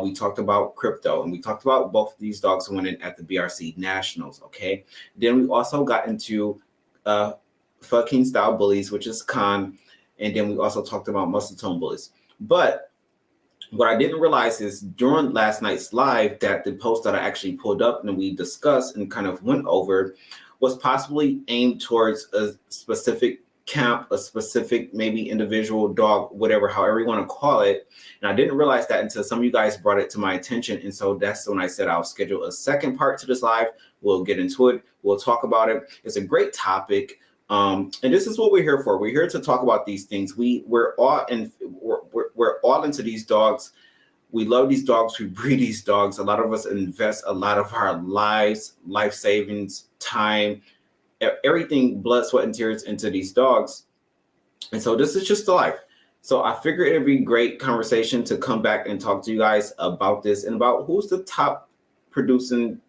We talked about crypto, and we talked about both of these dogs winning at the BRC Nationals. Okay. Then we also got into Phoking style bullies, which is Khanh, and then we also talked about muscle tone bullies. But what I didn't realize is during last night's live that the post that I actually pulled up and we discussed and kind of went over was possibly aimed towards a specific camp, a specific maybe individual dog, whatever, however you want to call it. And I didn't realize that until some of you guys brought it to my attention. And so that's when I said I'll schedule a second part to this live. We'll get into it. We'll talk about it. It's a great topic. And this is what we're here for. We're here to talk about these things. We're all into these dogs. We love these dogs. We breed these dogs. A lot of us invest a lot of our lives, life savings, time, everything, blood, sweat, and tears into these dogs. And so this is just the life. So I figured it'd be a great conversation to come back and talk to you guys about this and about who's the top producing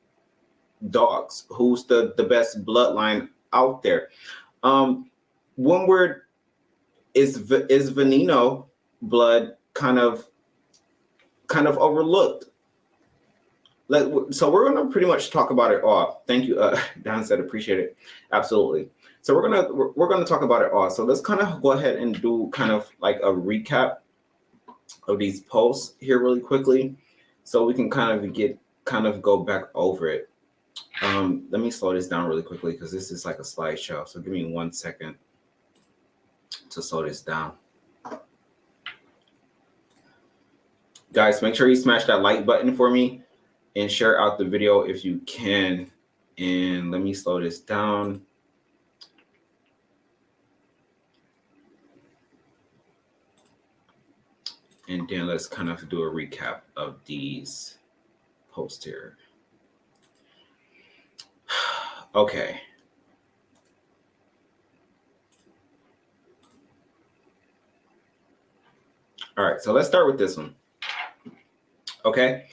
dogs, who's the best bloodline out there. One word is Venino blood kind of overlooked. So we're gonna pretty much talk about it all. Thank you, Don said, appreciate it. Absolutely. So we're gonna talk about it all. So let's kind of go ahead and do kind of like a recap of these posts here really quickly, so we can kind of go back over it. Let me slow this down really quickly because this is like a slideshow. So give me 1 second to slow this down. Guys, make sure you smash that like button for me and share out the video if you can. And let me slow this down. And then let's kind of do a recap of these posts here. Okay. All right, so let's start with this one. Okay.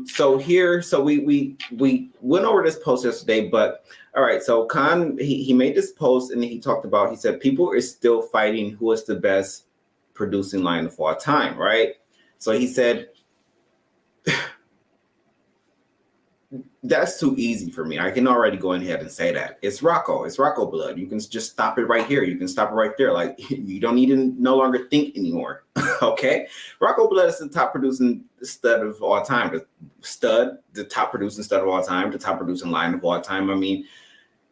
So we went over this post yesterday, but all right, so Khanh, he made this post and he talked about, he said, people are still fighting who is the best producing line of all time, right? So he said, that's too easy for me. I can already go ahead and say that. It's Rocco. It's Rocco blood. You can just stop it right here. You can stop it right there. Like, you don't need to no longer think anymore. Okay? Rocco blood is the top producing stud of all time. The top producing stud of all time, the top producing line of all time. I mean,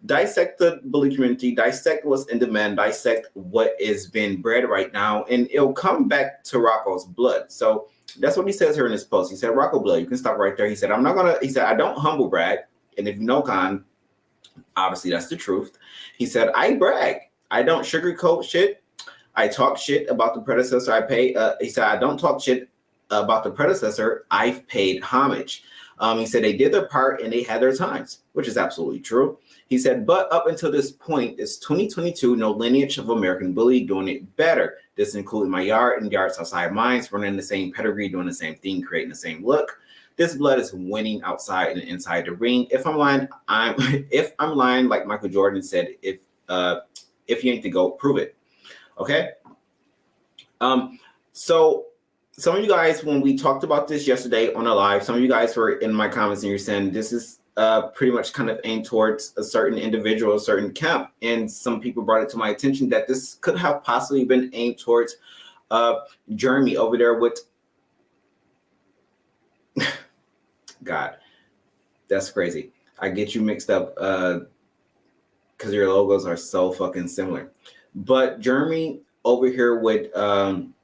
dissect the bully community, dissect what's in demand, dissect what is being bred right now, and it'll come back to Rocco's blood. So that's what he says here in this post. He said, Rocco blood, you can stop right there. He said, I don't humble brag. And if you know Khanh, obviously that's the truth. He said, I brag. I don't sugarcoat shit. I talk shit about the predecessor I pay. He said, I don't talk shit about the predecessor. I've paid homage. He said they did their part and they had their times, which is absolutely true. He said, but up until this point, it's 2022, no lineage of American Bully doing it better. This included my yard and yards outside mines, running the same pedigree, doing the same thing, creating the same look. This blood is winning outside and inside the ring. If I'm lying, I'm lying, like Michael Jordan said, if you ain't the GOAT, prove it. Okay. So some of you guys, when we talked about this yesterday on a live, some of you guys were in my comments and you're saying this is pretty much kind of aimed towards a certain individual, a certain camp. And some people brought it to my attention that this could have possibly been aimed towards Jeremy over there with God. That's crazy. I get you mixed up because your logos are so fucking similar. But Jeremy over here with One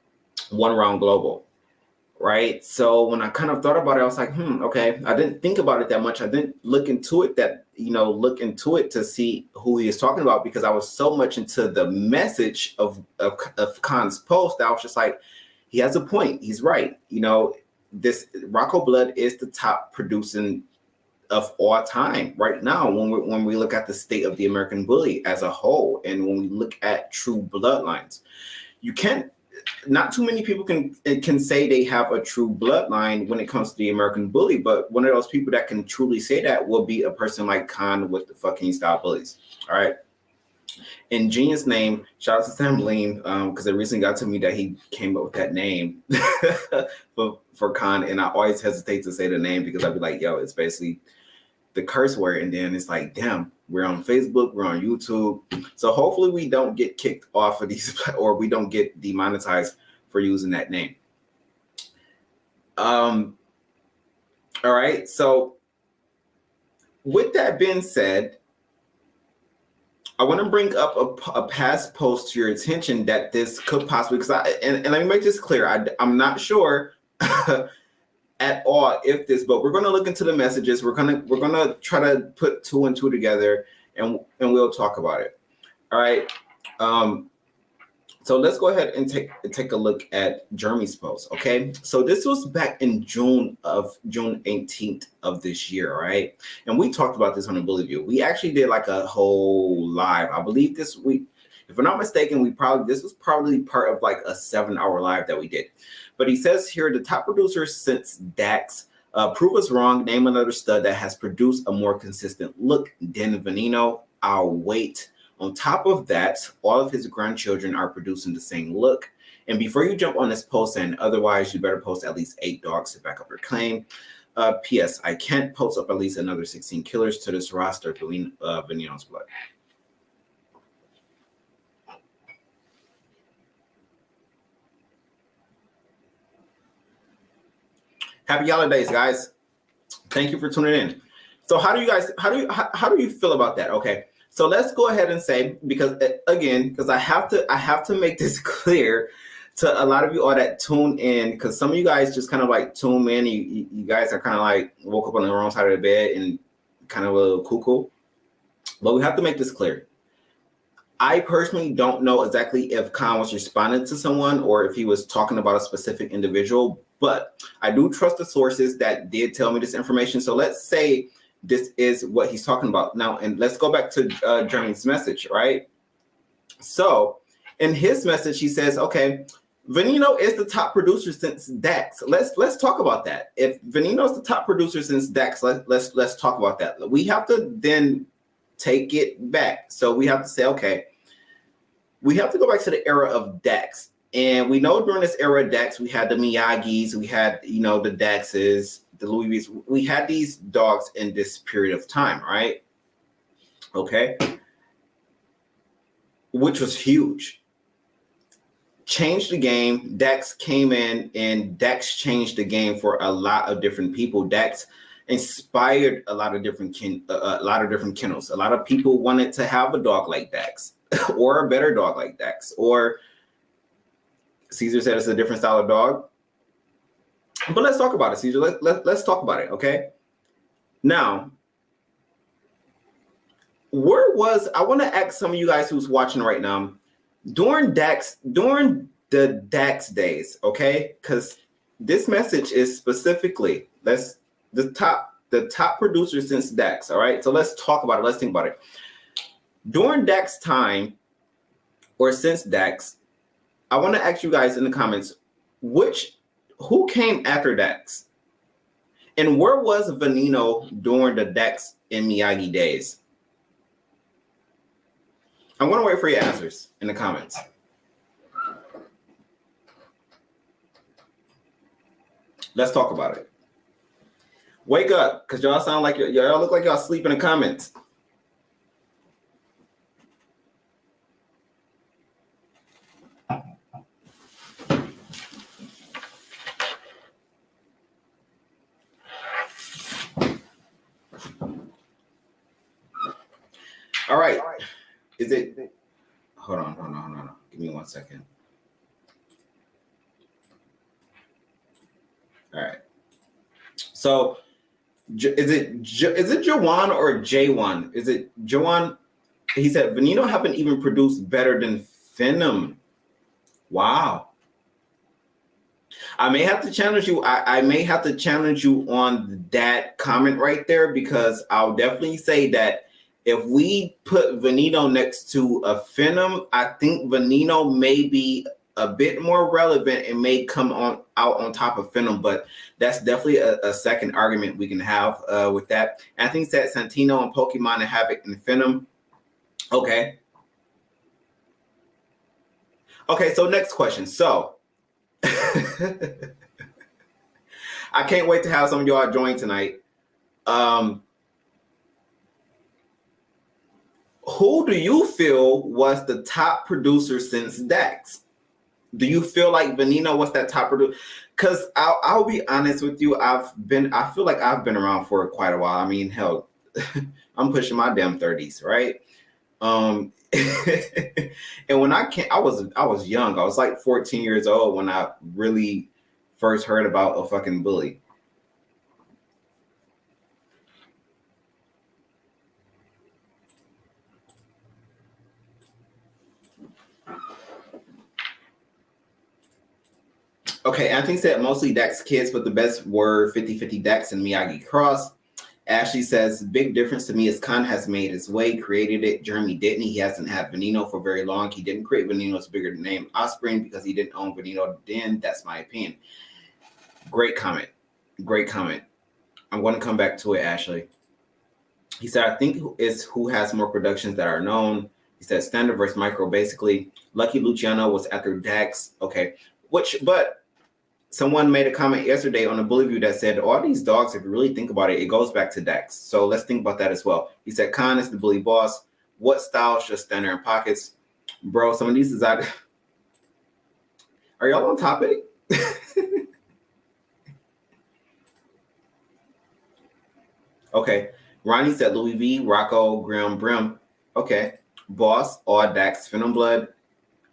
Round Global. Right. So when I kind of thought about it, I was like, okay. I didn't think about it that much. I didn't look into it to see who he is talking about, because I was so much into the message of Khan's post that I was just like, he has a point. He's right. This Rocco blood is the top producing of all time right now when we look at the state of the American Bully as a whole, and when we look at true bloodlines. Not too many people can say they have a true bloodline when it comes to the American Bully, but one of those people that can truly say that will be a person like Khanh with the fucking style bullies. All right. In Genius name, shout out to Sam Lean, because it recently got to me that he came up with that name for Khanh, and I always hesitate to say the name because I'd be like, yo, it's basically the curse word, and then it's like, damn, we're on Facebook, we're on YouTube, so hopefully we don't get kicked off of these, or we don't get demonetized for using that name. All right, so with that being said, I want to bring up a past post to your attention that this could possibly, because and let me make this clear, I'm not sure at all if this, but we're going to look into the messages. We're gonna try to put 2 and 2 together, and we'll talk about it. All right. So let's go ahead and take a look at Jeremy's post. Okay. So this was back in June 18th of this year, right? And we talked about this on the Bully View. We actually did like a whole live. I believe this week, if I'm not mistaken, this was probably part of like a 7-hour live that we did. But he says here, the top producer since Dax, prove us wrong, name another stud that has produced a more consistent look than Venino. I'll wait. On top of that, all of his grandchildren are producing the same look. And before you jump on this post, and otherwise, you better post at least 8 dogs to back up your claim. P.S. I can't post up at least another 16 killers to this roster to Venino's blood. Happy holidays, guys. Thank you for tuning in. So how do you feel about that? Okay. So let's go ahead and say, because I have to make this clear to a lot of you all that tune in, because some of you guys just kind of like tune in. You guys are kind of like woke up on the wrong side of the bed and kind of a little cuckoo. But we have to make this clear. I personally don't know exactly if Khanh was responding to someone or if he was talking about a specific individual, but I do trust the sources that did tell me this information. So let's say this is what he's talking about now, and let's go back to Jeremy's message, right? So in his message, he says, okay, Venino is the top producer since Dax. Let's talk about that. If Venino is the top producer since Dax, let's talk about that. We have to then take it back. So we have to say, okay, we have to go back to the era of Dax. And we know during this era of Dax, we had the Miyagis, we had, the Daxes, the Louis V's. We had these dogs in this period of time, right? Okay. Which was huge. Changed the game. Dax came in and Dax changed the game for a lot of different people. Dax inspired a lot of different kennels. A lot of people wanted to have a dog like Dax or a better dog like Dax. Or Caesar said it's a different style of dog. But let's talk about it, Caesar. Let's talk about it, okay? Now, I want to ask some of you guys who's watching right now, during the Dax days, okay? Because this message is specifically, the top producer since Dax, all right? So let's talk about it. Let's think about it. During Dax time, or since Dax, I want to ask you guys in the comments, who came after Dax? And where was Venino during the Dax and Miyagi days? I want to wait for your answers in the comments. Let's talk about it. Wake up, because y'all sound like y'all look like y'all sleep in the comments. All right. Is it? Hold on. Give me 1 second. All right. So, is it Jawan or J1? Is it Jawan? He said Venino haven't even produced better than Venom. Wow. I may have to challenge you. I may have to challenge you on that comment right there, because I'll definitely say that if we put Venino next to a Venom, I think Venino may be a bit more relevant and may come out on top of Venom, but that's definitely a second argument we can have with that. Anthony said Santino and Pokemon and Havoc and Venom. Okay. Okay, so next question. So I can't wait to have some of y'all join tonight. Who do you feel was the top producer since Dax? Do you feel like Venino was that top producer? Because I'll be honest with you, I feel like I've been around for quite a while. I mean, hell, I'm pushing my damn 30s, right? And when I was young. I was like 14 years old when I really first heard about a fucking bully. Okay, Anthony said mostly Dax kids, but the best were 50-50 Dax and Miyagi Cross. Ashley says, big difference to me is Khanh has made his way, created it. Jeremy didn't. He hasn't had Venino for very long. He didn't create Venino's bigger name Offspring because he didn't own Venino then. That's my opinion. Great comment. Great comment. I'm going to come back to it, Ashley. He said, I think it's who has more productions that are known. He said standard versus micro, basically. Lucky Luciano was after Dax. Okay. But someone made a comment yesterday on the Bully View that said, all these dogs, if you really think about it, it goes back to Dax. So let's think about that as well. He said, Khanh is the bully boss. What style should stand there in pockets? Bro, some of these is out. Are y'all on topic? Okay. Ronnie said Louis V, Rocco, Graham, Brim. Okay. Boss, all Dax, Phenom Blood.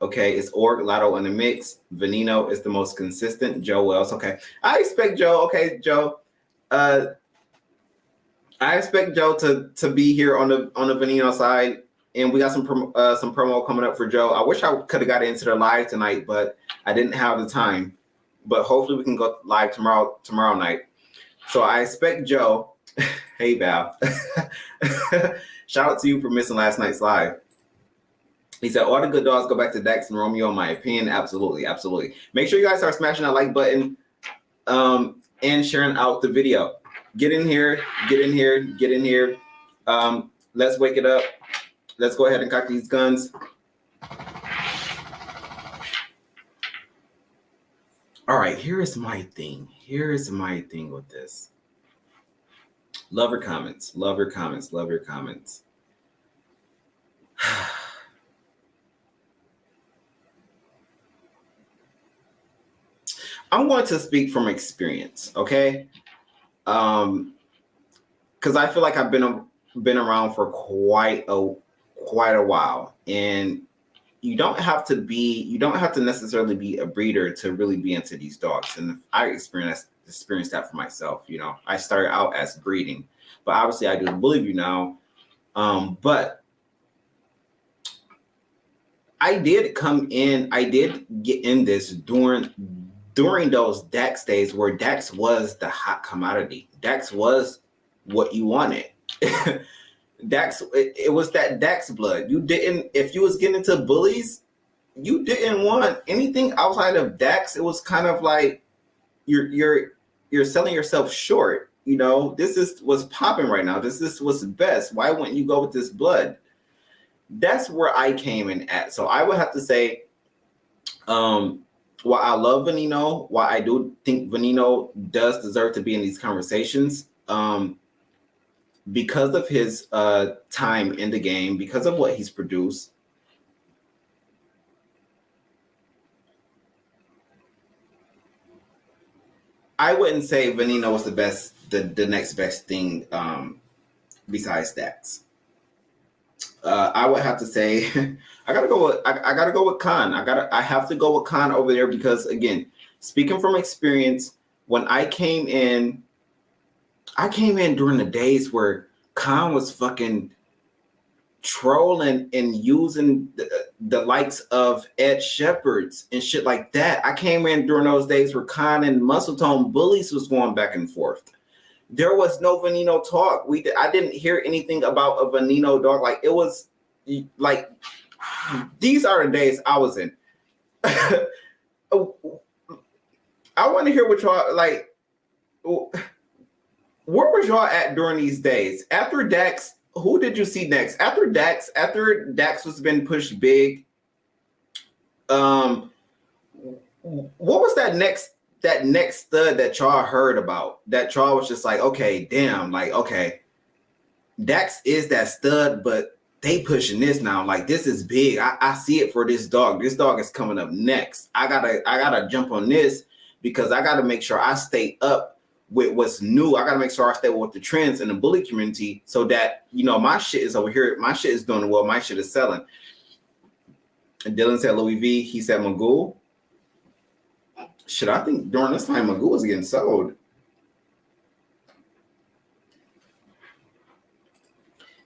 Okay, it's Org, Lotto in the mix. Venino is the most consistent. Joe Wells. Okay, I expect Joe. Okay, Joe. I expect Joe to be here on the Venino side, and we got some promo coming up for Joe. I wish I could have got into the live tonight, but I didn't have the time. But hopefully we can go live tomorrow night. So I expect Joe. Hey Val. Shout out to you for missing last night's live. He said, all the good dogs go back to Dax and Romeo, in my opinion. Absolutely, absolutely. Make sure you guys start smashing that like button and sharing out the video. Get in here, get in here, get in here. Let's wake it up. Let's go ahead and cock these guns. All right, here is my thing. Here is my thing with this. Love your comments. Love your comments. Love your comments. I'm going to speak from experience, okay? Because I feel like I've been around for quite a while, and you don't have to necessarily be a breeder to really be into these dogs. And I experienced that for myself. You know, I started out as breeding, but obviously I do the Bully View now. But I did get in this during those Dax days where Dax was the hot commodity. Dax was what you wanted. Dax, it was that Dax blood. If you was getting into bullies, you didn't want anything outside of Dax. It was kind of like you're selling yourself short. You know, this is what's popping right now. This is what's best. Why wouldn't you go with this blood? That's where I came in at. So I would have to say, while I love Venino, while I do think Venino does deserve to be in these conversations, because of his time in the game, because of what he's produced, I wouldn't say Venino was the next best thing besides Dax. I would have to say I gotta go with Khanh. I have to go with Khanh over there because, again, speaking from experience, when I came in during the days where Khanh was fucking trolling and using the likes of Ed Shepherds and shit like that. I came in during those days where Khanh and Muscle Tone Bullies was going back and forth. There was no Venino talk. I didn't hear anything about a Venino dog. Like, it was like, these are the days I was in. I want to hear what y'all, like, where was y'all at during these days? After Dax, who did you see next? After Dax was been pushed big, What was that next stud that y'all heard about? That y'all was just like, okay, damn, like, okay, Dax is that stud, but they pushing this now. Like, this is big. I see it for this dog. This dog is coming up next. I gotta jump on this because I gotta make sure I stay up with what's new. I gotta make sure I stay with the trends in the bully community so that, you know, my shit is over here. My shit is doing well. My shit is selling. And Dylan said Louis V. He said Magoo. Shit, I think during this time Magoo was getting sold.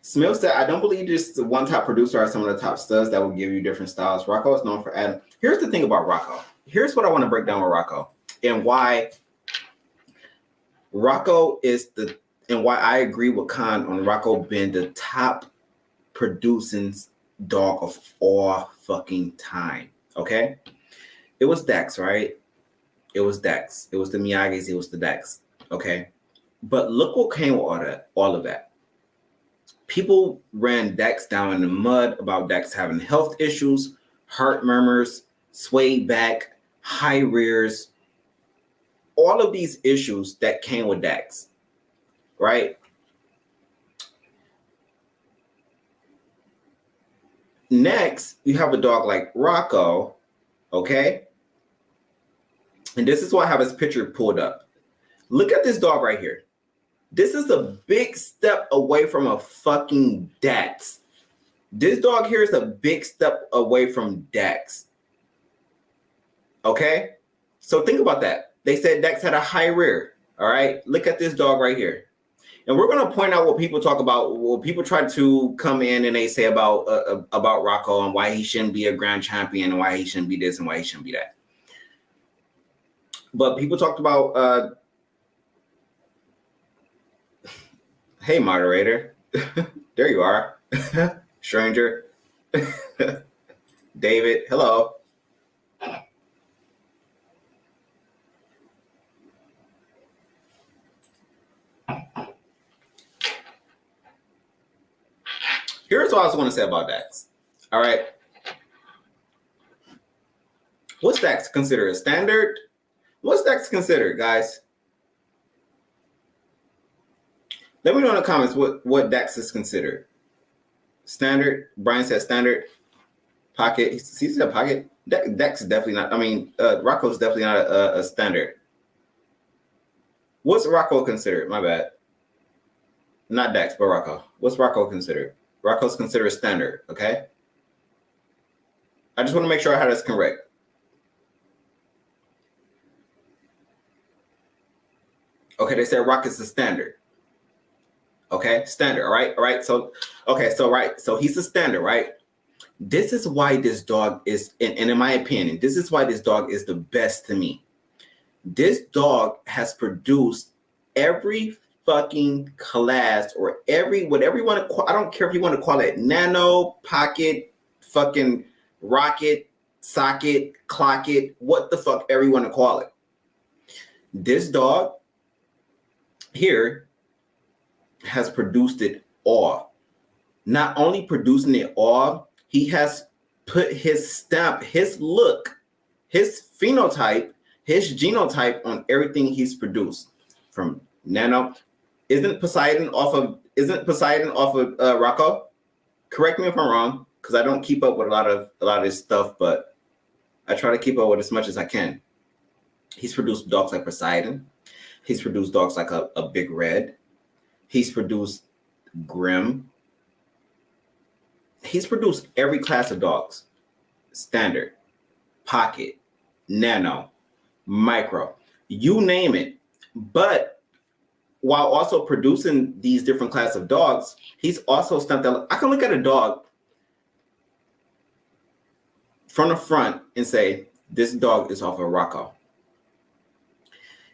Smith said, I don't believe just the one top producer are some of the top studs that will give you different styles. Rocco is known for adding. Here's the thing about Rocco. Here's what I want to break down with Rocco and why Rocco is and why I agree with Khanh on Rocco being the top producing dog of all fucking time. Okay? It was Dax, right? It was Dax. It was the Miyagi's. It was the Dax. Okay? But look what came with all of that. People ran Dax down in the mud about Dax having health issues, heart murmurs, swayed back, high rears, all of these issues that came with Dax, right? Next, you have a dog like Rocco, okay? And this is why I have his picture pulled up. Look at this dog right here. This is a big step away from a fucking Dax. This dog here is a big step away from Dax. Okay? So think about that. They said Dax had a high rear. All right? Look at this dog right here. And we're going to point out what people talk about, what people try to come in and they say about Rocco and why he shouldn't be a grand champion and why he shouldn't be this and why he shouldn't be that. But people talked about... Hey, moderator. There you are. Stranger. David, hello. Here's what I was going to say about Dax. All right. What's Dax considered a standard? What's Dax considered, guys? Let me know in the comments what Dax is considered. Standard. Brian said standard. Pocket. He said pocket. Dax is definitely not. I mean, Rocco's definitely not a standard. What's Rocco considered? My bad. Not Dax, but Rocco. What's Rocco considered? Rocco's considered standard. Okay. I just want to make sure I had this correct. Okay, they said Rocco's a standard. Okay, standard, all right. So, okay, so right, so he's a standard, right? This is why this dog is, and in my opinion, this is why this dog is the best to me. This dog has produced every fucking class or every, whatever you want to call, I don't care if you want to call it nano, pocket, fucking rocket, socket, clock it, what the fuck ever you want to call it. This dog here has produced it all. Not only producing it all, he has put his stamp, his look, his phenotype, his genotype on everything he's produced. From Nano, isn't Poseidon off of Rocco? Correct me if I'm wrong, because I don't keep up with a lot of his stuff, but I try to keep up with as much as I can. He's produced dogs like Poseidon. He's produced dogs like a Big Red. He's produced Grim. He's produced every class of dogs. Standard, pocket, nano, micro, you name it. But while also producing these different class of dogs, he's also stumped out. I can look at a dog from the front and say, this dog is off of Rocco.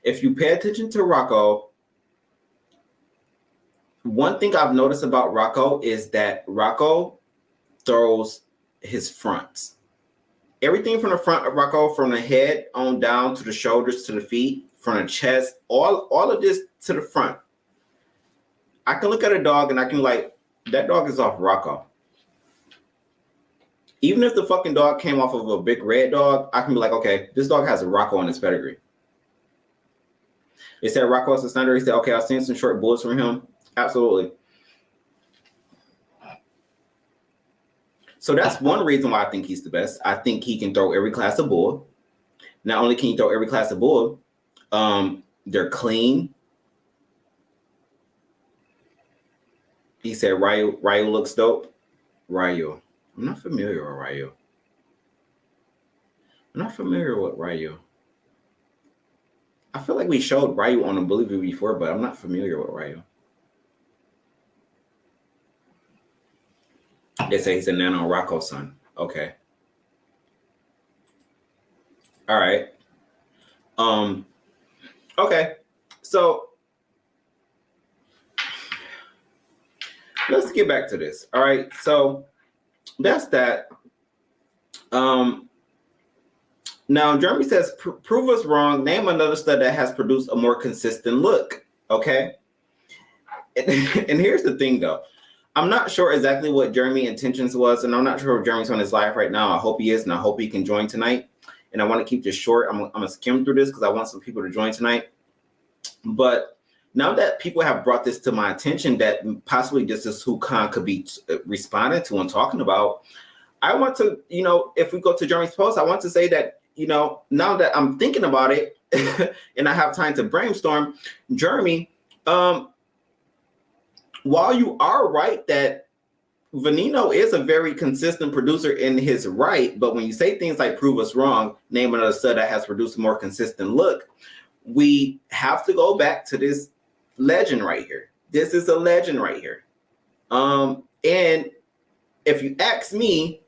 If you pay attention to Rocco, one thing I've noticed about Rocco is that Rocco throws his fronts. Everything from the front of Rocco, from the head on down to the shoulders to the feet, from the chest, all of this to the front. I can look at a dog and I can like, that dog is off Rocco. Even if the fucking dog came off of a big red dog, I can be like, okay, this dog has a Rocco on his pedigree. They said Rocco's a stunner. He said, okay, I've seen some short bullets from him. Absolutely. So that's one reason why I think he's the best. I think he can throw every class of bull. Not only can he throw every class of bull, they're clean. He said Ryu looks dope. Ryu. I'm not familiar with Ryu. I feel like we showed Ryu on a Bully View before, but I'm not familiar with Ryu. They say he's a Nano Rocco son. Okay. All right. Okay. So let's get back to this. All right. So that's that. Now Jeremy says, prove us wrong. Name another stud that has produced a more consistent look. Okay. And here's the thing though. I'm not sure exactly what Jeremy's intentions was, and I'm not sure if Jeremy's on his live right now. I hope he is, and I hope he can join tonight. And I want to keep this short. I'm going to skim through this because I want some people to join tonight. But now that people have brought this to my attention, that possibly this is who Khanh could be responding to and talking about, I want to, if we go to Jeremy's post, I want to say that, now that I'm thinking about it and I have time to brainstorm, Jeremy, while you are right that Venino is a very consistent producer in his right, but when you say things like prove us wrong, name another stud that has produced a more consistent look, we have to go back to this legend right here. This is a legend right here. And if you ask me,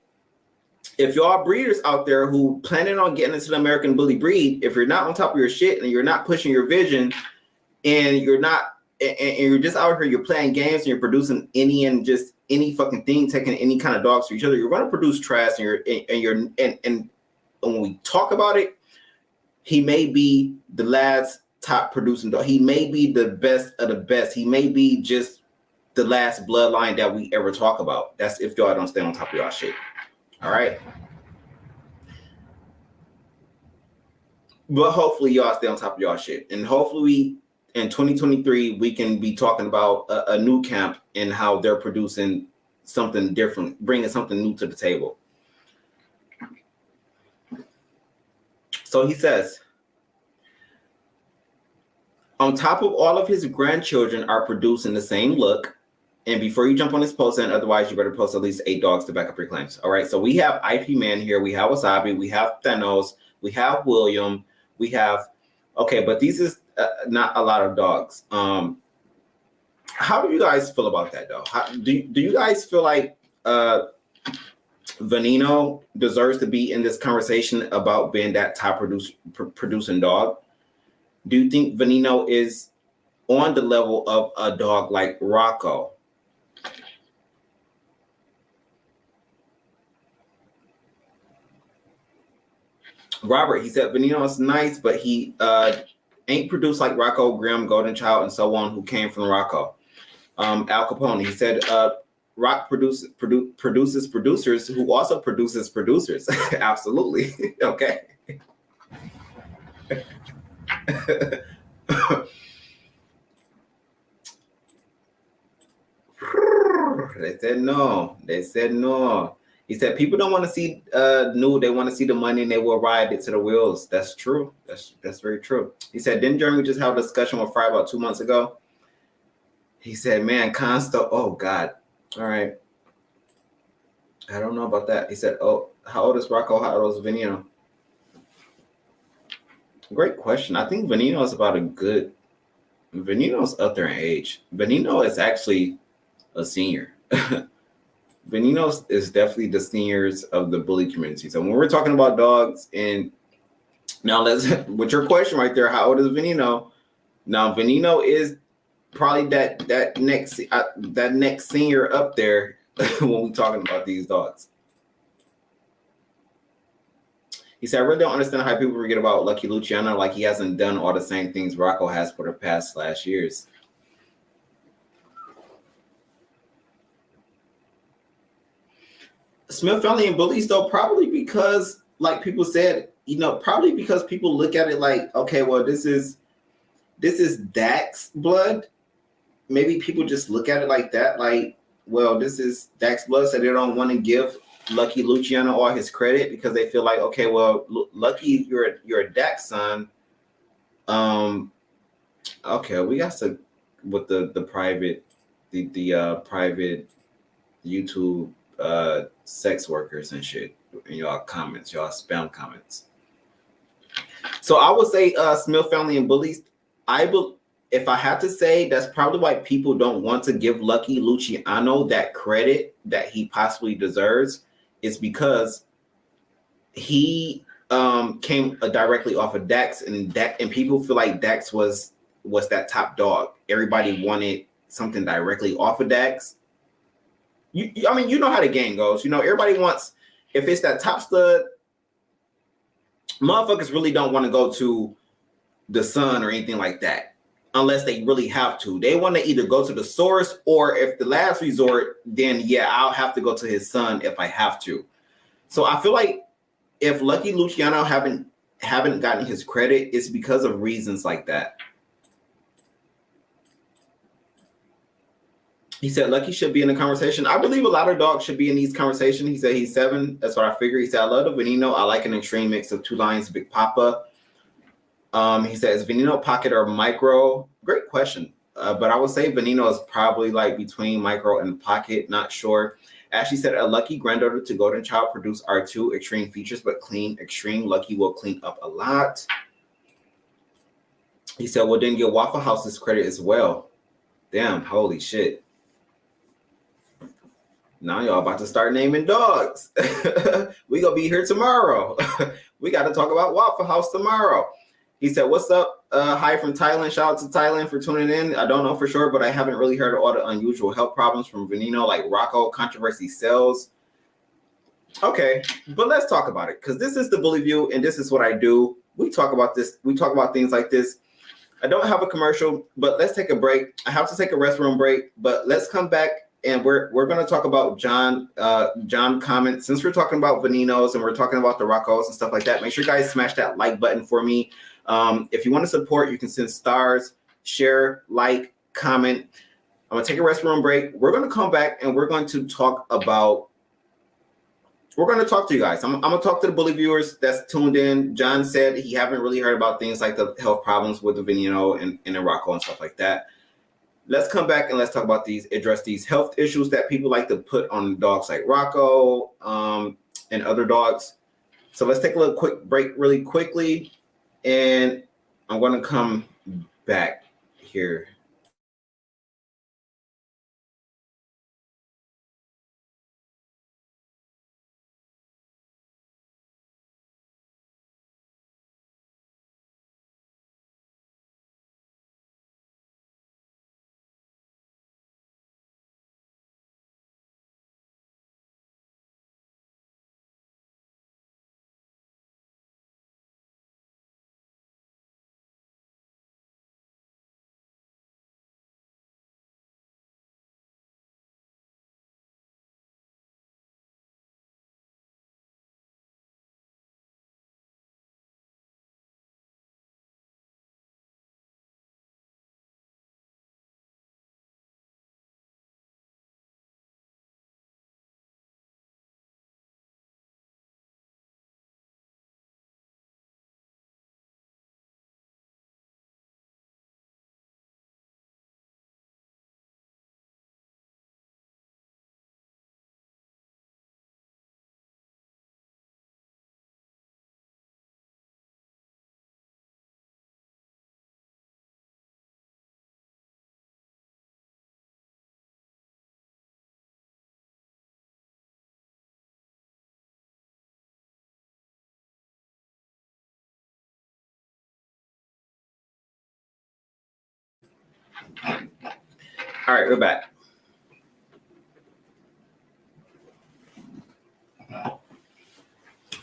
if y'all breeders out there who planning on getting into the American Bully breed, if you're not on top of your shit and you're not pushing your vision and you're just out here, you're playing games and you're producing any fucking thing, taking any kind of dogs to each other, you're going to produce trash. And when we talk about it, he may be the last top producing dog. He may be the best of the best. He may be just the last bloodline that we ever talk about. That's if y'all don't stay on top of y'all shit. All right. But hopefully y'all stay on top of y'all shit. And hopefully in 2023, we can be talking about a new camp and how they're producing something different, bringing something new to the table. So he says, on top of all of his grandchildren are producing the same look. And before you jump on this post, and otherwise you better post at least 8 dogs to back up your claims. All right. So we have IP Man here. We have Wasabi. We have Thanos. We have William. We have, okay, but these is not a lot of dogs. How do you guys feel about that though? Do you guys feel like Venino deserves to be in this conversation about being that top producing dog? Do you think Venino is on the level of a dog like Rocco? Robert, he said Venino is nice, but he ain't produced like Rocco, Grimm, Golden Child, and so on, who came from Rocco. Al Capone, he said Rock produces producers who also produces producers. Absolutely. Okay. They said no. He said people don't want to see nude. They want to see the money and they will ride it to the wheels. That's true. That's very true. He said, didn't Jeremy just have a discussion with Fry about 2 months ago? He said, man, Consto. Oh, God. All right. I don't know about that. He said, oh, how old is Rocco? How old is Venino? Great question. I think Venino is about Venino's up there in age. Venino is actually a senior. Venino is definitely the seniors of the bully community. So when we're talking about dogs, and now with your question right there, how old is Venino? Now Venino is probably that next senior up there when we're talking about these dogs. He said, I really don't understand how people forget about Lucky Luciano, like he hasn't done all the same things Rocco has for the past /years. Smith Family and Bullies, though, probably because, like people said, probably because people look at it like, okay, well, this is Dax blood. Maybe people just look at it like that, like, well, this is Dax blood, so they don't want to give Lucky Luciano all his credit because they feel like, okay, well, Lucky, you're a Dax son. Okay, we got to with the private private YouTube sex workers and shit in y'all comments, y'all spam comments. So I would say Smith Family and Bullies. If I had to say, that's probably why people don't want to give Lucky Luciano that credit that he possibly deserves, is because he came directly off of Dax, and people feel like Dax was that top dog. Everybody wanted something directly off of Dax. I mean, you know how the game goes. Everybody wants, if it's that top stud, motherfuckers really don't want to go to the son or anything like that unless they really have to. They want to either go to the source, or if the last resort, then yeah, I'll have to go to his son if I have to. So I feel like if Lucky Luciano haven't gotten his credit, it's because of reasons like that. He said Lucky should be in the conversation. I believe a lot of dogs should be in these conversations. He said he's 7. That's what I figured. He said, I love the Venino. I like an extreme mix of 2 lions, Big Papa. He says, Venino pocket or micro? Great question. But I would say Venino is probably like between micro and pocket. Not sure. Ashley said, a Lucky granddaughter to Golden Child produce R2 extreme features, but clean extreme. Lucky will clean up a lot. He said, well, then give Waffle House this credit as well. Damn, holy shit. Now y'all about to start naming dogs. We gonna be here tomorrow. We got to talk about Waffle House tomorrow. He said, what's up? Hi from Thailand. Shout out to Thailand for tuning in. I don't know for sure, but I haven't really heard of all the unusual health problems from Venino, like Rocco, controversy sells. Okay, but let's talk about it, because this is the Bully View, and this is what I do. We talk about this. We talk about things like this. I don't have a commercial, but let's take a break. I have to take a restroom break, but let's come back. And we're going to talk about John comments. Since we're talking about Veninos and we're talking about the Roccos and stuff like that, make sure you guys smash that like button for me. If you want to support, you can send stars, share, like, comment. I'm going to take a restroom break. We're going to come back and we're going to talk to you guys. I'm going to talk to the Bully viewers that's tuned in. John said he haven't really heard about things like the health problems with the Venino and the Rocco and stuff like that. Let's come back and let's talk about address these health issues that people like to put on dogs like Rocco and other dogs. So let's take a little quick break really quickly, and I'm going to come back here. All right, we're back.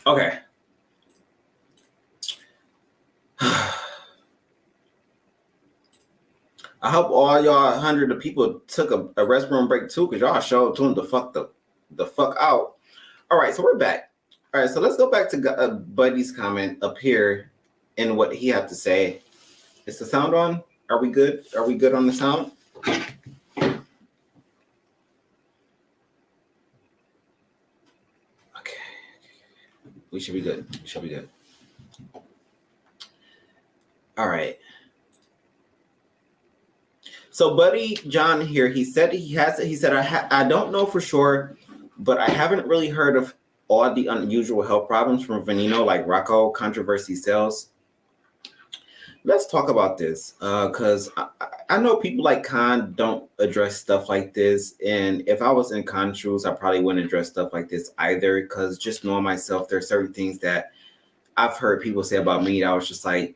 Okay. I hope all y'all 100 people took a restroom break too, because y'all showed tuned the fuck out. All right, so we're back. All right, so let's go back to Buddy's comment up here and what he had to say. Is the sound on? Are we good? Are we good on the sound? Okay. We should be good. We should be good. All right. So Buddy John here, he said I don't know for sure, but I haven't really heard of all the unusual health problems from Venino, like Rocco controversy cells. Let's talk about this, because I know people like Khanh don't address stuff like this, and if I was in Khan's shoes, I probably wouldn't address stuff like this either, because just knowing myself, there are certain things that I've heard people say about me that I was just like,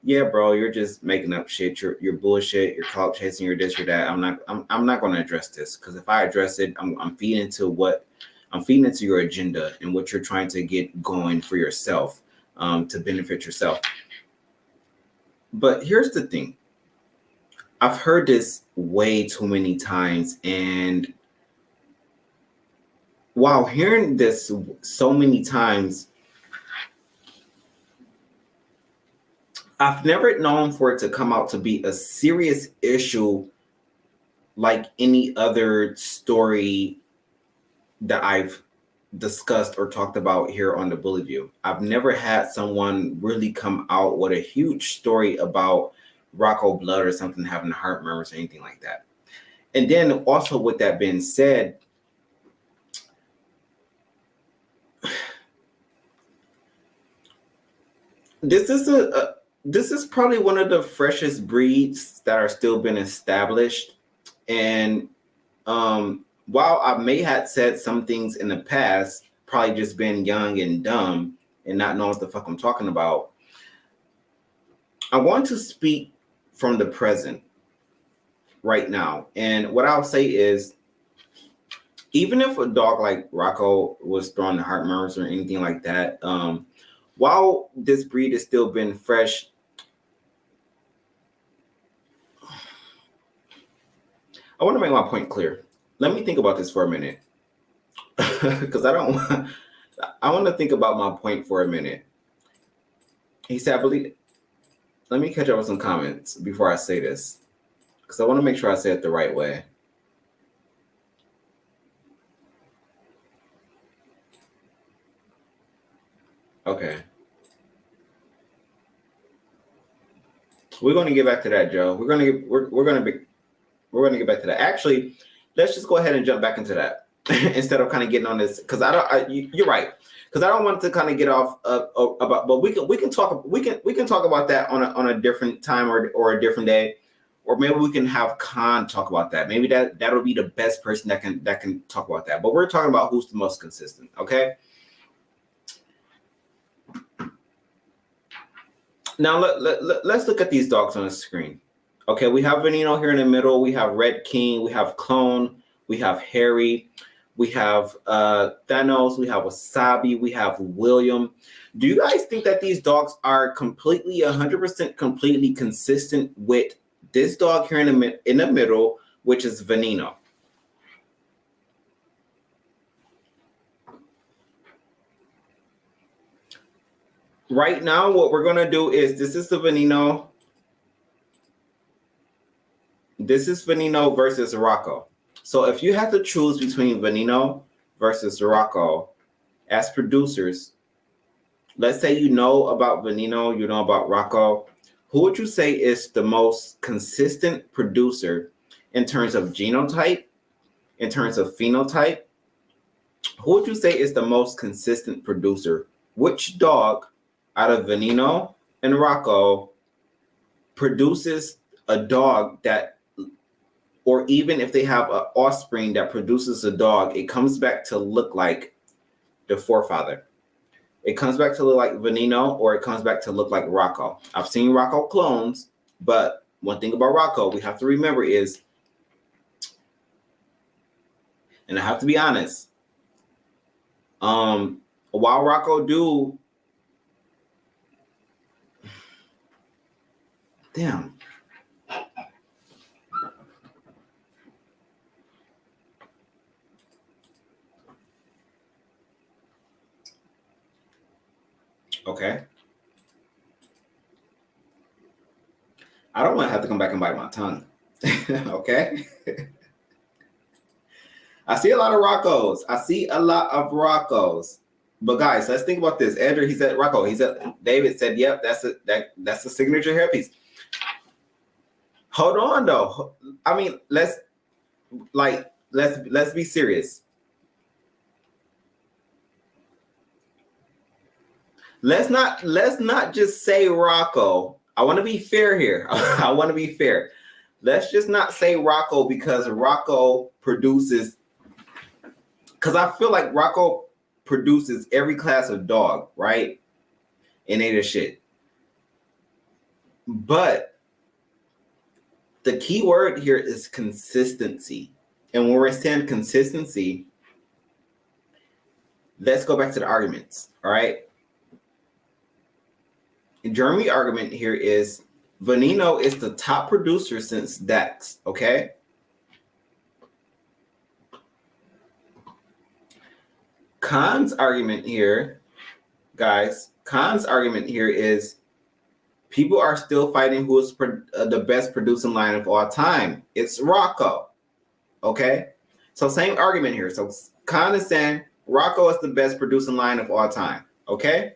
yeah, bro, you're just making up shit. You're bullshit. You're clout chasing. You're this or that. I'm not going to address this, because if I address it, I'm feeding into your agenda and what you're trying to get going for yourself, to benefit yourself. But here's the thing. I've heard this way too many times, and while hearing this so many times, I've never known for it to come out to be a serious issue like any other story that I've discussed or talked about here on the Bully View. I've never had someone really come out with a huge story about Rocco blood or something having heart murmurs or anything like that. And then also, with that being said, this is probably one of the freshest breeds that are still being established. And while I may have said some things in the past, probably just being young and dumb and not knowing what the fuck I'm talking about, I want to speak from the present right now. And what I'll say is, even if a dog like Rocco was throwing the heart murmurs or anything like that, while this breed has still been fresh, I want to make my point clear. Let me think about this for a minute, because I want to think about my point for a minute. He said, I believe, let me catch up with some comments before I say this, because I want to make sure I say it the right way. Okay. We're going to get back to that, Joe. We're going to get back to that. Actually, let's just go ahead and jump back into that instead of kind of getting on this, because you're right, because I don't want to kind of get off about, but we can talk about that on a different time or a different day, or maybe we can have Khanh talk about that. Maybe that'll be the best person that can talk about that. But we're talking about who's the most consistent, okay? Now let's look at these dogs on the screen. Okay, we have Venino here in the middle. We have Red King. We have Clone. We have Harry. We have Thanos. We have Wasabi. We have William. Do you guys think that these dogs are completely, 100% completely consistent with this dog here in the middle, which is Venino? Right now, what we're going to do is, this is the Venino. This is Venino versus Rocco. So if you have to choose between Venino versus Rocco as producers, let's say you know about Venino, you know about Rocco, who would you say is the most consistent producer in terms of genotype, in terms of phenotype? Who would you say is the most consistent producer? Which dog out of Venino and Rocco produces a dog that, or even if they have an offspring that produces a dog, it comes back to look like the forefather? It comes back to look like Venino, or it comes back to look like Rocco. I've seen Rocco clones, but one thing about Rocco we have to remember is, and I have to be honest, while Rocco do, damn. Okay. I don't want to have to come back and bite my tongue. Okay. I see a lot of Roccos. But guys, let's think about this. Andrew, he said Rocco. He said David said, "Yep, that's a signature hairpiece." Hold on, though. I mean, let's be serious. Let's not just say Rocco. I want to be fair here. I want to be fair. Let's just not say Rocco because Rocco produces. Because I feel like Rocco produces every class of dog, right? And ain't a shit. But the key word here is consistency. And when we're saying consistency, let's go back to the arguments, all right? Jeremy's argument here is Venino is the top producer since Dax, okay? Khan's argument here, guys, is people are still fighting who is the best producing line of all time. It's Rocco, okay? So same argument here. So Khanh is saying Rocco is the best producing line of all time, okay?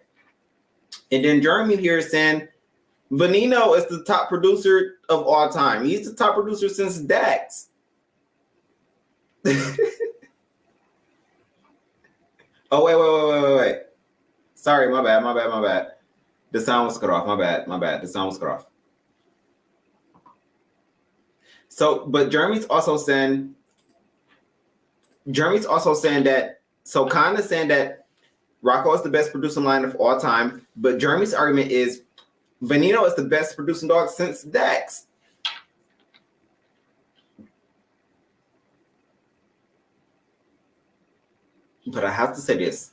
And then Jeremy here is saying Venino is the top producer of all time. He's the top producer since Dax. Oh, wait. Sorry, my bad. The sound was cut off. My bad. The sound was cut off. So, but Jeremy's also saying that, so Khanh is saying that Rocco is the best producing line of all time, but Jeremy's argument is Venino is the best producing dog since Dax. But I have to say this.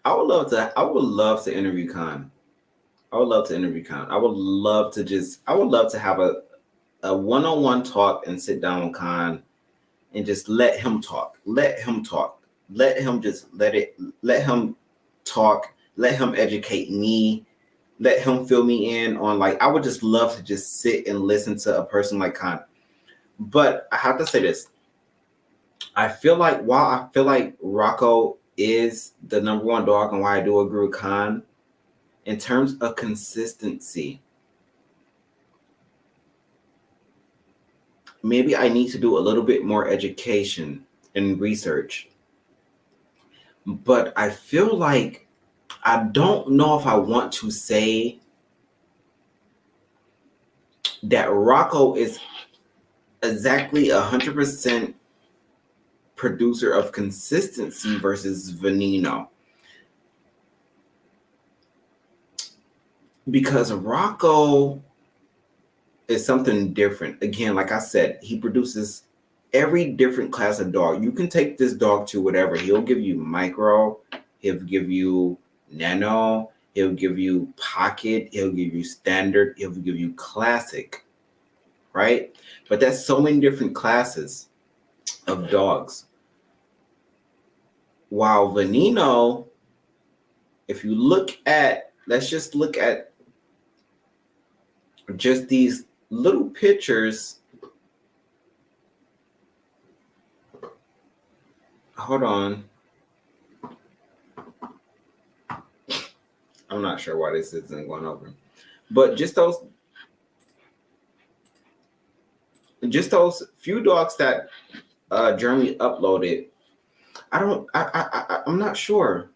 I would love to interview Khanh. I would love to have a one-on-one talk and sit down with Khanh and just let him talk. Let him talk. Let him talk. Let him educate me. Let him fill me in on, like, I would just love to just sit and listen to a person like Khanh. But I have to say this. I feel like Rocco is the number one dog, and why I do agree with Khanh, in terms of consistency, maybe I need to do a little bit more education and research. But I feel like I don't know if I want to say that Rocco is exactly 100% producer of consistency versus Venino. Because Rocco is something different. Again, like I said, he produces every different class of dog. You can take this dog to whatever. He'll give you micro, he'll give you nano, he'll give you pocket, he'll give you standard, he'll give you classic, right? But that's so many different classes of dogs. While Venino, if you look at, let's just look at just these little pictures. Hold on. I'm not sure why this isn't going over. But just those few dogs that Jeremy uploaded, I'm not sure.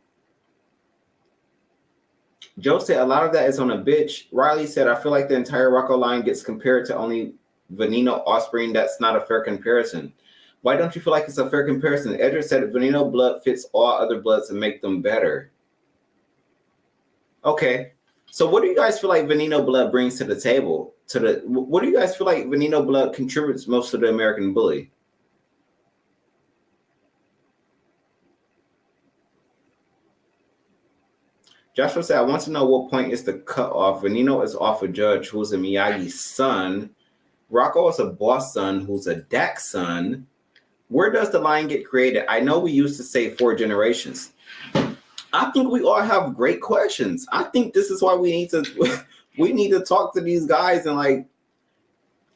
Joe said a lot of that is on a bitch. Riley said, I feel like the entire Rocco line gets compared to only Venino offspring. That's not a fair comparison. Why don't you feel like it's a fair comparison? Edgar said Venino blood fits all other bloods and make them better. Okay. So what do you guys feel like Venino blood brings to the table? What do you guys feel like Venino blood contributes most to the American Bully? Joshua said, I want to know what point is the cutoff. Venino is off a judge who's a Miyagi's son. Rocco is a boss son who's a Dax son. Where does the line get created? I know we used to say 4 generations. I think we all have great questions. I think this is why we need to talk to these guys, and like,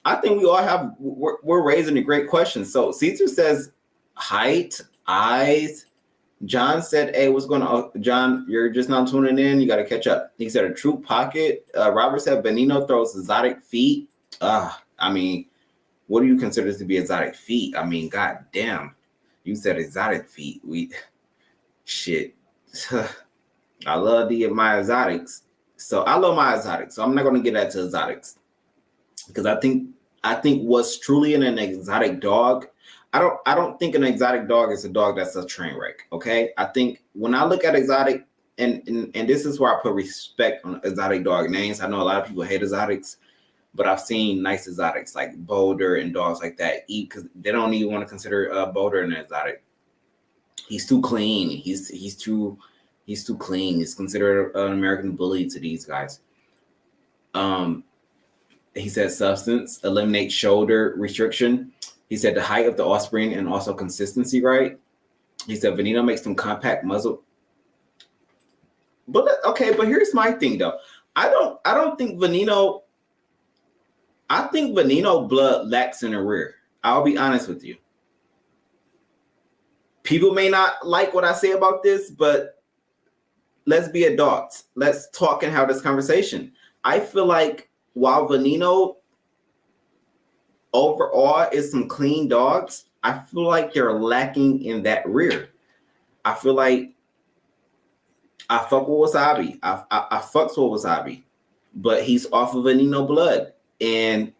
I think we all we're raising a great question. So Caesar says height, eyes. John said, hey, what's going on? John, you're just not tuning in. You got to catch up. He said a true pocket. Robert said Venino throws exotic feet. I mean, what do you consider to be exotic feet? I mean, god damn. You said exotic feet. Shit. I love my exotics. So I love my exotics. So I'm not going to get into exotics. Because I think what's truly in an exotic dog, I don't think an exotic dog is a dog that's a train wreck. Okay, I think when I look at exotic, and this is where I put respect on exotic dog names. I know a lot of people hate exotics, but I've seen nice exotics like Boulder and dogs like that eat because they don't even want to consider Boulder an exotic. He's too clean. He's too clean. He's considered an American bully to these guys. He said substance, eliminate shoulder restriction. He said the height of the offspring and also consistency, right? He said Venino makes them compact muzzle. But here's my thing though. I don't think Venino. I think Venino blood lacks in the rear. I'll be honest with you. People may not like what I say about this, but let's be adults. Let's talk and have this conversation. I feel like while Venino overall is some clean dogs, I feel like they're lacking in that rear. I feel like I fuck with Wasabi. I fucks with Wasabi, but he's off of Venino blood. And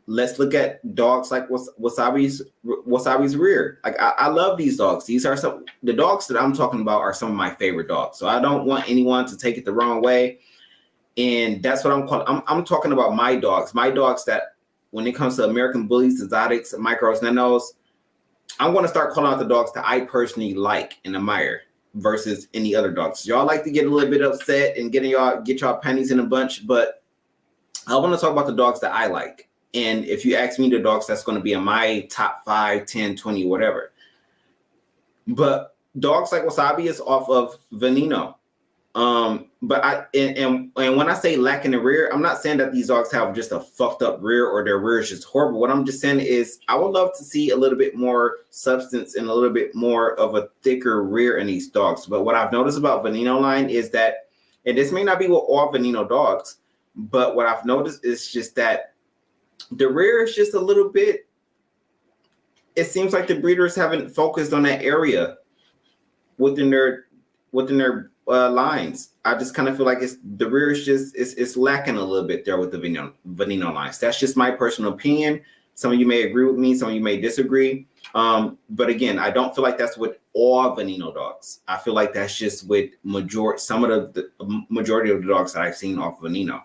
let's look at dogs like Wasabi's rear. Like I love these dogs. These are the dogs that I'm talking about are some of my favorite dogs. So I don't want anyone to take it the wrong way. And that's what I'm calling. I'm talking about my dogs that when it comes to American bullies, exotics, micros, nanos, I'm going to start calling out the dogs that I personally like and admire versus any other dogs. Y'all like to get a little bit upset and get y'all panties in a bunch, but I want to talk about the dogs that I like. And if you ask me the dogs, that's going to be in my top 5, 10, 20, whatever. But dogs like Wasabi is off of Venino. But when I say lack in the rear, I'm not saying that these dogs have just a fucked up rear or their rear is just horrible. What I'm just saying is I would love to see a little bit more substance and a little bit more of a thicker rear in these dogs. But what I've noticed about Venino line is that, and this may not be with all Venino dogs, but what I've noticed is just that the rear is just a little bit, it seems like the breeders haven't focused on that area within their lines. I just kind of feel like the rear is just it's lacking a little bit there with the Venino lines. That's just my personal opinion. Some of you may agree with me, some of you may disagree. But again, I don't feel like that's with all Venino dogs. I feel like that's just with some of the majority of the dogs that I've seen off Venino.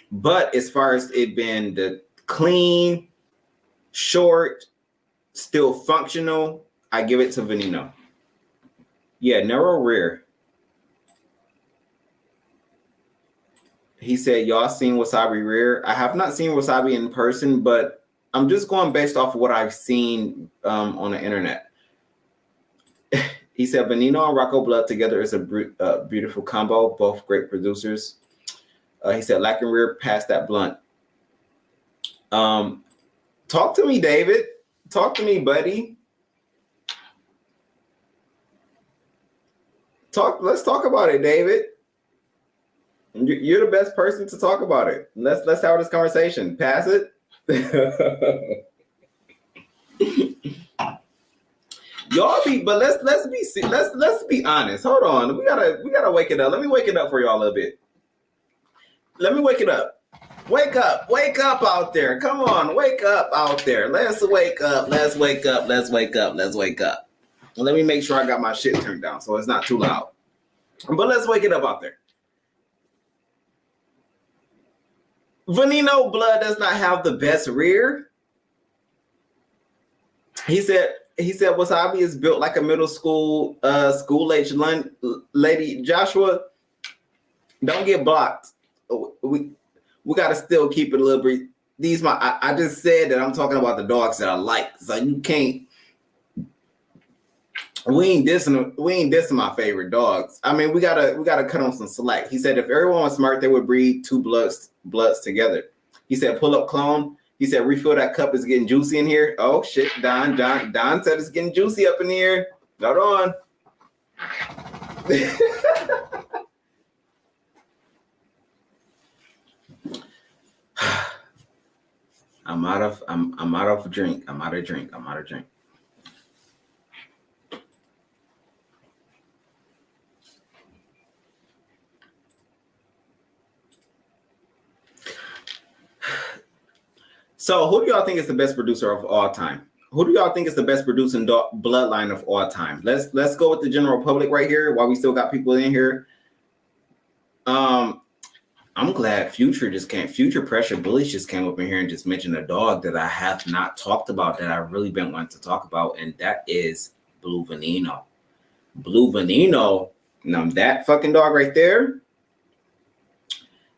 But as far as it being the clean, short, still functional, I give it to Venino. Yeah, narrow rear. He said, y'all seen Wasabi rear? I have not seen Wasabi in person, but I'm just going based off of what I've seen on the internet. He said, Venino and Rocco blood together is a beautiful combo, both great producers. He said, lacking rear past that blunt. Talk to me, David. Talk to me, buddy. Let's talk about it, David. You're the best person to talk about it. Let's have this conversation. Pass it. Y'all but let's be honest. Hold on. We gotta wake it up. Let me wake it up for y'all a little bit. Let me wake it up. Wake up out there. Come on, wake up out there. Let's wake up. Let's wake up. Let me make sure I got my shit turned down so it's not too loud. But let's wake it up out there. Venino blood does not have the best rear. He said Wasabi is built like a middle school age lady. Joshua, don't get blocked. we got to still keep it a little bit. I just said that I'm talking about the dogs that I like. So you can't. We ain't dissing my favorite dogs. I mean, we gotta cut on some slack. He said if everyone was smart, they would breed two bloods together. He said pull up clone. He said refill that cup. It's getting juicy in here. Oh shit, Don said it's getting juicy up in here. Hold on. I'm out of drink. So who do y'all think is the best producer of all time? Who do y'all think is the best producing bloodline of all time? Let's go with the general public right here while we still got people in here. I'm glad Future Pressure Bullies just came up in here and just mentioned a dog that I have not talked about that I've really been wanting to talk about, and that is Blue Venino. Blue Venino, now that fucking dog right there,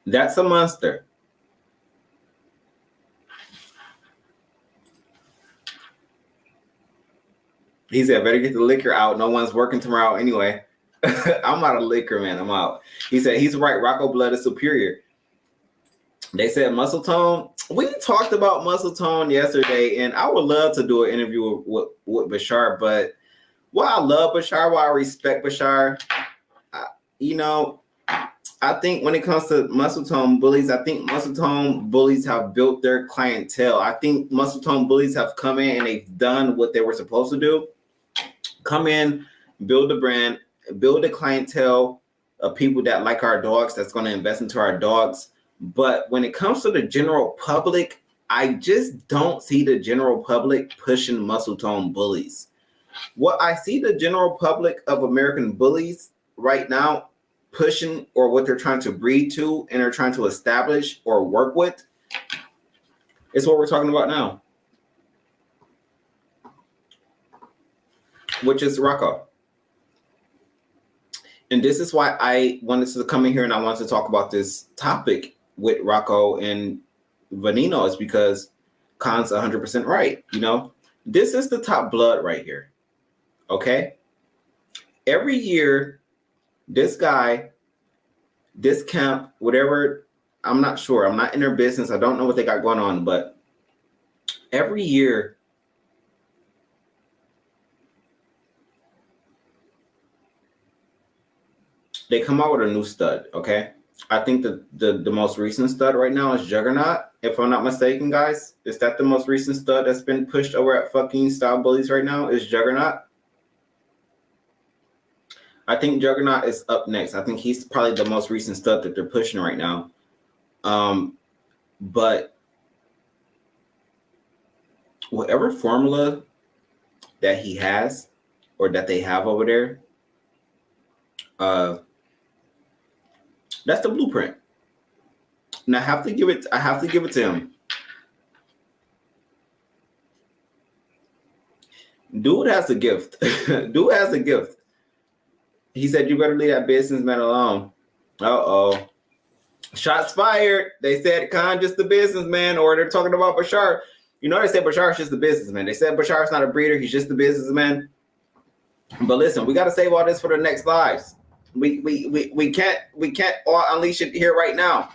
that's a monster. He said, better get the liquor out. No one's working tomorrow anyway. I'm out of liquor, man. I'm out. He said, he's right. Rocco blood is superior. They said muscle tone. We talked about muscle tone yesterday, and I would love to do an interview with Bashar, but while I love Bashar, while I respect Bashar, I think when it comes to muscle tone bullies, I think muscle tone bullies have built their clientele. I think muscle tone bullies have come in and they've done what they were supposed to do. Come in, build a brand, build a clientele of people that like our dogs, that's going to invest into our dogs. But when it comes to the general public, I just don't see the general public pushing muscle tone bullies. What I see the general public of American Bullies right now pushing, or what they're trying to breed to and are trying to establish or work with, is what we're talking about now, which is Rocco. And this is why I wanted to come in here and I wanted to talk about this topic with Rocco and Venino, is because Khan's 100% right. This is the top blood right here. Okay. Every year, this guy, this camp, whatever, I'm not sure. I'm not in their business. I don't know what they got going on, but every year, they come out with a new stud, okay? I think the most recent stud right now is Juggernaut, if I'm not mistaken, guys. Is that the most recent stud that's been pushed over at Phoking Style Bullies right now? Is Juggernaut? I think Juggernaut is up next. I think he's probably the most recent stud that they're pushing right now. But whatever formula that he has or that they have over there, that's the blueprint. And I have to give it to him. Dude has a gift. Dude has a gift. He said, you better leave that businessman alone. Uh-oh. Shots fired. They said Khanh just the businessman, or they're talking about Bashar. They said Bashar's just the businessman. They said Bashar's not a breeder. He's just the businessman. But listen, we got to save all this for the next lives. We can't all unleash it here right now.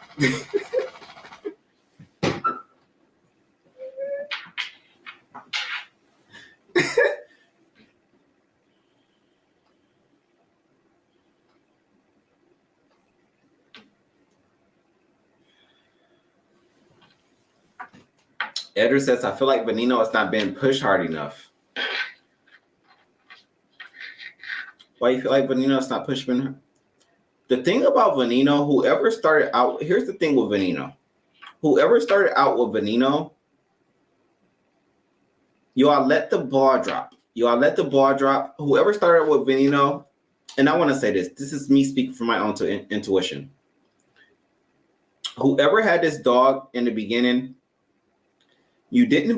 Edgar says, I feel like Venino is not being pushed hard enough. Why you feel like Venino is not pushing her? The thing about Venino, whoever started out, here's the thing with Venino. Whoever started out with Venino, you all let the ball drop. Whoever started with Venino, and I want to say this is me speaking from my own intuition. Whoever had this dog in the beginning, you didn't